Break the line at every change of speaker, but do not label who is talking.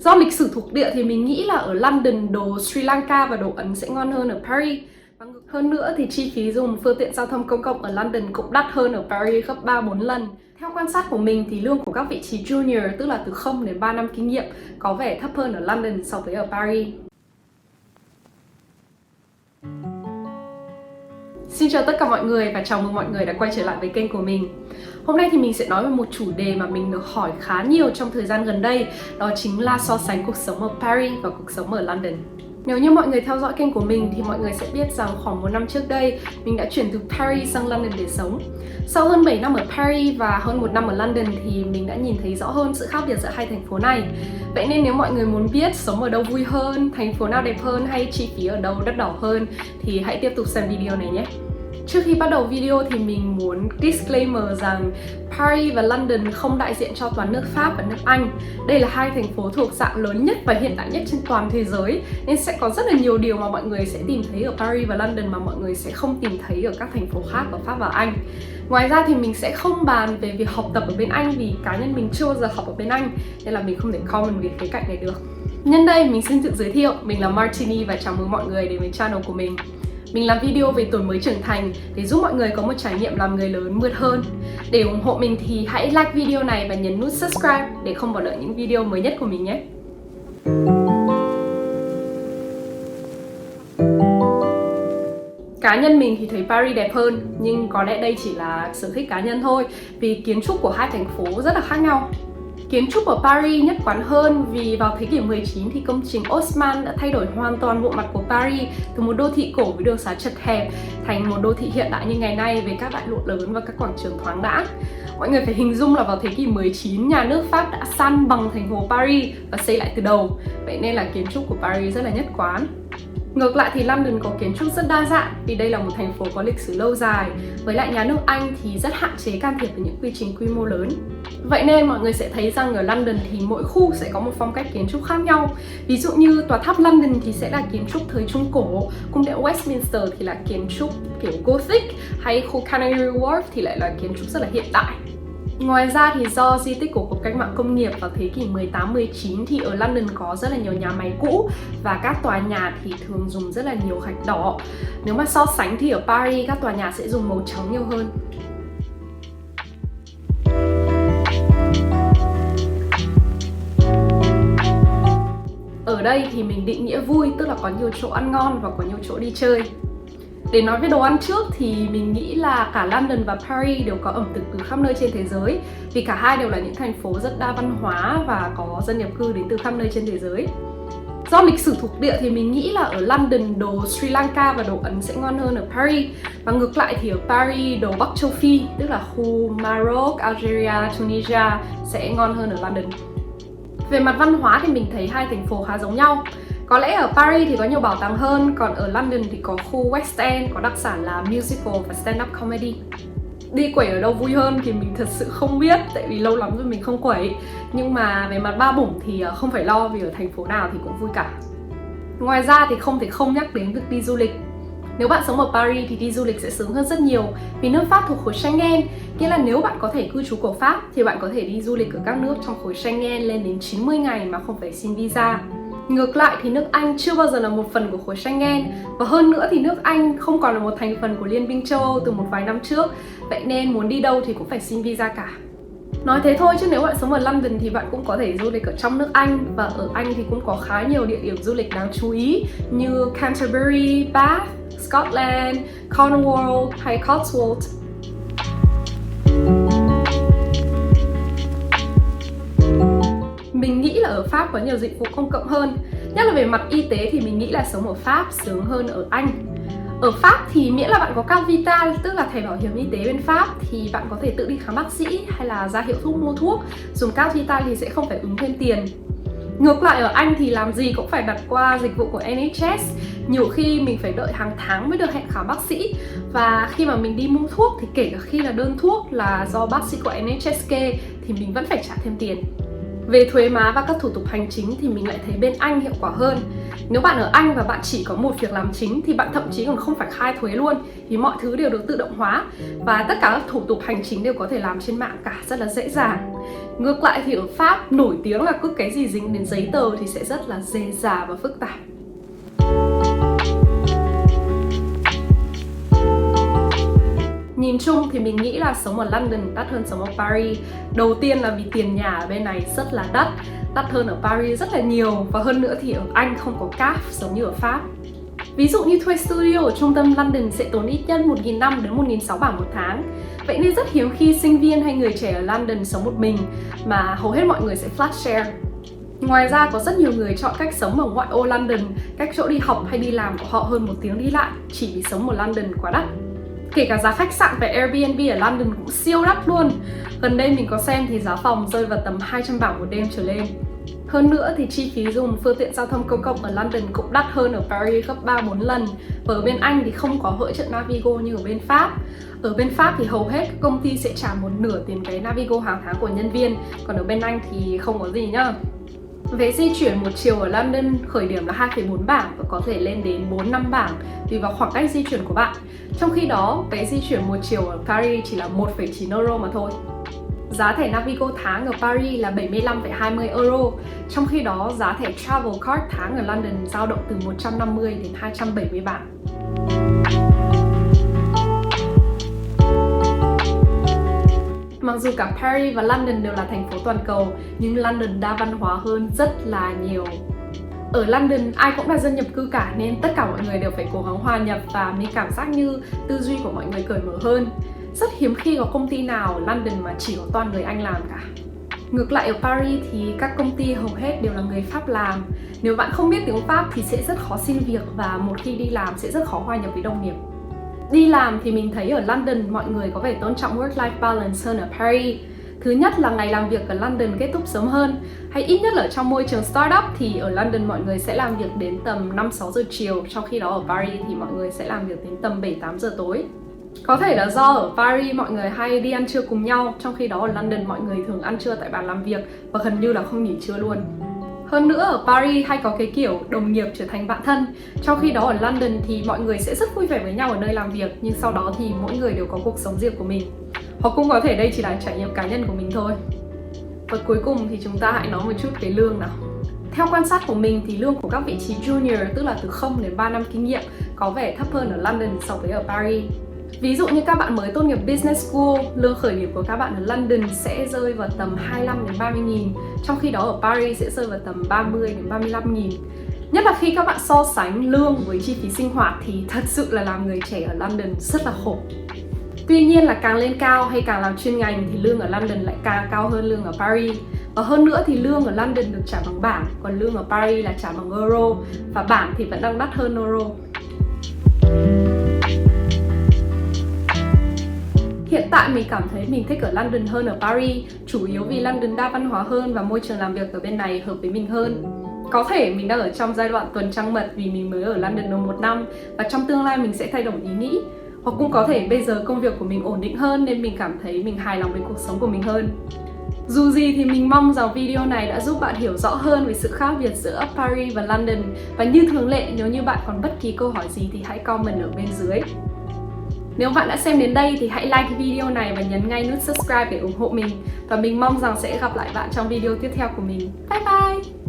Do lịch sử thuộc địa thì mình nghĩ là ở London đồ Sri Lanka và đồ Ấn sẽ ngon hơn ở Paris. Hơn nữa thì chi phí dùng phương tiện giao thông công cộng ở London cũng đắt hơn ở Paris gấp 3-4 lần. Theo quan sát của mình thì lương của các vị trí junior, tức là từ 0 đến 3 năm kinh nghiệm, có vẻ thấp hơn ở London so với ở Paris. Xin chào tất cả mọi người và chào mừng mọi người đã quay trở lại với kênh của mình. Hôm nay thì mình sẽ nói về một chủ đề mà mình được hỏi khá nhiều trong thời gian gần đây. Đó chính là so sánh cuộc sống ở Paris và cuộc sống ở London. Nếu như mọi người theo dõi kênh của mình thì mọi người sẽ biết rằng khoảng 1 năm trước đây mình đã chuyển từ Paris sang London để sống. Sau hơn 7 năm ở Paris và hơn 1 năm ở London thì mình đã nhìn thấy rõ hơn sự khác biệt giữa hai thành phố này. Vậy nên nếu mọi người muốn biết sống ở đâu vui hơn, thành phố nào đẹp hơn hay chi phí ở đâu đắt đỏ hơn thì hãy tiếp tục xem video này nhé. Trước khi bắt đầu video thì mình muốn disclaimer rằng Paris và London không đại diện cho toàn nước Pháp và nước Anh. Đây là hai thành phố thuộc dạng lớn nhất và hiện đại nhất trên toàn thế giới, nên sẽ có rất là nhiều điều mà mọi người sẽ tìm thấy ở Paris và London mà mọi người sẽ không tìm thấy ở các thành phố khác ở Pháp và Anh. Ngoài ra thì mình sẽ không bàn về việc học tập ở bên Anh vì cá nhân mình chưa bao giờ học ở bên Anh, nên là mình không thể comment về khía cạnh này được. Nhân đây mình xin tự giới thiệu, mình là Martini và chào mừng mọi người đến với channel của mình. Mình làm video về tuổi mới trưởng thành để giúp mọi người có một trải nghiệm làm người lớn mượt hơn. Để ủng hộ mình thì hãy like video này và nhấn nút subscribe để không bỏ lỡ những video mới nhất của mình nhé. Cá nhân mình thì thấy Paris đẹp hơn, nhưng có lẽ đây chỉ là sở thích cá nhân thôi, vì kiến trúc của hai thành phố rất là khác nhau. Kiến trúc ở Paris nhất quán hơn vì vào thế kỷ 19 thì công trình Haussmann đã thay đổi hoàn toàn bộ mặt của Paris từ một đô thị cổ với đường xá chật hẹp thành một đô thị hiện đại như ngày nay với các đại lộ lớn và các quảng trường thoáng đãng. Mọi người phải hình dung là vào thế kỷ 19, nhà nước Pháp đã san bằng thành phố Paris và xây lại từ đầu. Vậy nên là kiến trúc của Paris rất là nhất quán. Ngược lại thì London có kiến trúc rất đa dạng vì đây là một thành phố có lịch sử lâu dài. Với lại nhà nước Anh thì rất hạn chế can thiệp vào những quy trình quy mô lớn. Vậy nên mọi người sẽ thấy rằng ở London thì mỗi khu sẽ có một phong cách kiến trúc khác nhau. Ví dụ như tòa tháp London thì sẽ là kiến trúc thời Trung Cổ, cung điện Westminster thì là kiến trúc kiểu Gothic, hay khu Canary Wharf thì lại là kiến trúc rất là hiện đại. Ngoài ra thì do di tích của cuộc cách mạng công nghiệp vào thế kỷ 18-19 thì ở London có rất là nhiều nhà máy cũ và các tòa nhà thì thường dùng rất là nhiều gạch đỏ. Nếu mà so sánh thì ở Paris các tòa nhà sẽ dùng màu trắng nhiều hơn. Ở đây thì mình định nghĩa vui, tức là có nhiều chỗ ăn ngon và có nhiều chỗ đi chơi. Để nói về đồ ăn trước thì mình nghĩ là cả London và Paris đều có ẩm thực từ khắp nơi trên thế giới, vì cả hai đều là những thành phố rất đa văn hóa và có dân nhập cư đến từ khắp nơi trên thế giới. Do lịch sử thuộc địa thì mình nghĩ là ở London đồ Sri Lanka và đồ Ấn sẽ ngon hơn ở Paris. Và ngược lại thì ở Paris đồ Bắc châu Phi, tức là khu Maroc, Algeria, Tunisia sẽ ngon hơn ở London. Về mặt văn hóa thì mình thấy hai thành phố khá giống nhau. Có lẽ ở Paris thì có nhiều bảo tàng hơn, còn ở London thì có khu West End có đặc sản là musical và stand-up comedy. Đi quẩy ở đâu vui hơn thì mình thật sự không biết, tại vì lâu lắm rồi mình không quẩy. Nhưng mà về mặt ba bủng thì không phải lo vì ở thành phố nào thì cũng vui cả. Ngoài ra thì không thể không nhắc đến việc đi du lịch. Nếu bạn sống ở Paris thì đi du lịch sẽ sướng hơn rất nhiều vì nước Pháp thuộc khối Schengen, nghĩa là nếu bạn có thẻ cư trú của Pháp thì bạn có thể đi du lịch ở các nước trong khối Schengen lên đến 90 ngày mà không phải xin visa. Ngược lại thì nước Anh chưa bao giờ là một phần của khối Schengen, và hơn nữa thì nước Anh không còn là một thành phần của Liên minh châu Âu từ một vài năm trước, vậy nên muốn đi đâu thì cũng phải xin visa cả. Nói thế thôi chứ nếu bạn sống ở London thì bạn cũng có thể du lịch ở trong nước Anh, và ở Anh thì cũng có khá nhiều địa điểm du lịch đáng chú ý như Canterbury, Bath, Scotland, Cornwall hay Cotswold. Mình nghĩ là ở Pháp có nhiều dịch vụ công cộng hơn. Nhất là về mặt y tế thì mình nghĩ là sống ở Pháp sướng hơn ở Anh. Ở Pháp thì miễn là bạn có carte vitale, tức là thẻ bảo hiểm y tế bên Pháp, thì bạn có thể tự đi khám bác sĩ hay là ra hiệu thuốc mua thuốc. Dùng carte vitale thì sẽ không phải ứng thêm tiền. Ngược lại ở Anh thì làm gì cũng phải đặt qua dịch vụ của NHS. Nhiều khi mình phải đợi hàng tháng mới được hẹn khám bác sĩ. Và khi mà mình đi mua thuốc thì kể cả khi là đơn thuốc là do bác sĩ của NHS kê thì mình vẫn phải trả thêm tiền. Về thuế má và các thủ tục hành chính thì mình lại thấy bên Anh hiệu quả hơn. Nếu bạn ở Anh và bạn chỉ có một việc làm chính thì bạn thậm chí còn không phải khai thuế luôn, vì mọi thứ đều được tự động hóa và tất cả các thủ tục hành chính đều có thể làm trên mạng cả, rất là dễ dàng. Ngược lại thì ở Pháp nổi tiếng là cứ cái gì dính đến giấy tờ thì sẽ rất là rườm rà và phức tạp. Nhìn chung thì mình nghĩ là sống ở London đắt hơn sống ở Paris. Đầu tiên là vì tiền nhà ở bên này rất là đắt hơn ở Paris rất là nhiều. Và hơn nữa thì ở Anh không có CAF giống như ở Pháp. Ví dụ như thuê studio ở trung tâm London sẽ tốn ít nhất 1.500 đến 1.600 bảng một tháng. Vậy nên rất hiếm khi sinh viên hay người trẻ ở London sống một mình, mà hầu hết mọi người sẽ flat share. Ngoài ra có rất nhiều người chọn cách sống ở ngoại ô London, cách chỗ đi học hay đi làm của họ hơn 1 tiếng đi lại, chỉ vì sống ở London quá đắt. Kể cả giá khách sạn và Airbnb ở London cũng siêu đắt luôn. Gần đây mình có xem thì giá phòng rơi vào tầm 200 bảng một đêm trở lên. Hơn nữa thì chi phí dùng phương tiện giao thông công cộng ở London cũng đắt hơn ở Paris gấp 3-4 lần. Và ở bên Anh thì không có hỗ trợ Navigo như ở bên Pháp. Ở bên Pháp thì hầu hết các công ty sẽ trả một nửa tiền vé Navigo hàng tháng của nhân viên. Còn ở bên Anh thì không có gì nhá. Vé di chuyển một chiều ở London khởi điểm là 2,4 bảng và có thể lên đến 4-5 bảng tùy vào khoảng cách di chuyển của bạn. Trong khi đó, vé di chuyển một chiều ở Paris chỉ là 1,9 euro mà thôi. Giá thẻ Navigo tháng ở Paris là 75,20 euro, trong khi đó giá thẻ Travel Card tháng ở London dao động từ 150 đến 270 bảng. Mặc dù cả Paris và London đều là thành phố toàn cầu, nhưng London đa văn hóa hơn rất là nhiều. Ở London, ai cũng là dân nhập cư cả nên tất cả mọi người đều phải cố gắng hòa nhập và mình cảm giác như tư duy của mọi người cởi mở hơn. Rất hiếm khi có công ty nào ở London mà chỉ có toàn người Anh làm cả. Ngược lại ở Paris thì các công ty hầu hết đều là người Pháp làm. Nếu bạn không biết tiếng Pháp thì sẽ rất khó xin việc và một khi đi làm sẽ rất khó hòa nhập với đồng nghiệp. Đi làm thì mình thấy ở London mọi người có vẻ tôn trọng work-life balance hơn ở Paris. Thứ nhất là ngày làm việc ở London kết thúc sớm hơn, hay ít nhất là ở trong môi trường startup thì ở London mọi người sẽ làm việc đến tầm 5-6 giờ chiều, trong khi đó ở Paris thì mọi người sẽ làm việc đến tầm 7-8 giờ tối. Có thể là do ở Paris mọi người hay đi ăn trưa cùng nhau, trong khi đó ở London mọi người thường ăn trưa tại bàn làm việc và gần như là không nghỉ trưa luôn. Hơn nữa ở Paris hay có cái kiểu đồng nghiệp trở thành bạn thân, trong khi đó ở London thì mọi người sẽ rất vui vẻ với nhau ở nơi làm việc, nhưng sau đó thì mỗi người đều có cuộc sống riêng của mình. Hoặc cũng có thể đây chỉ là trải nghiệm cá nhân của mình thôi. Và cuối cùng thì chúng ta hãy nói một chút về lương nào. Theo quan sát của mình thì lương của các vị trí junior, tức là từ 0 đến 3 năm kinh nghiệm, có vẻ thấp hơn ở London so với ở Paris. Ví dụ như các bạn mới tốt nghiệp Business School, lương khởi điểm của các bạn ở London sẽ rơi vào tầm 25 đến 30 nghìn, trong khi đó ở Paris sẽ rơi vào tầm 30 đến 35 nghìn. Nhất là khi các bạn so sánh lương với chi phí sinh hoạt thì thật sự là làm người trẻ ở London rất là khổ. Tuy nhiên là càng lên cao hay càng làm chuyên ngành thì lương ở London lại càng cao hơn lương ở Paris. Và hơn nữa thì lương ở London được trả bằng bảng, còn lương ở Paris là trả bằng euro, và bảng thì vẫn đang đắt hơn euro. Hiện tại mình cảm thấy mình thích ở London hơn ở Paris, chủ yếu vì London đa văn hóa hơn và môi trường làm việc ở bên này hợp với mình hơn. Có thể mình đang ở trong giai đoạn tuần trăng mật vì mình mới ở London được 1 năm và trong tương lai mình sẽ thay đổi ý nghĩ. Hoặc cũng có thể bây giờ công việc của mình ổn định hơn nên mình cảm thấy mình hài lòng với cuộc sống của mình hơn. Dù gì thì mình mong rằng video này đã giúp bạn hiểu rõ hơn về sự khác biệt giữa Paris và London. Và như thường lệ, nếu như bạn còn bất kỳ câu hỏi gì thì hãy comment ở bên dưới. Nếu bạn đã xem đến đây thì hãy like video này và nhấn ngay nút subscribe để ủng hộ mình. Và mình mong rằng sẽ gặp lại bạn trong video tiếp theo của mình. Bye bye!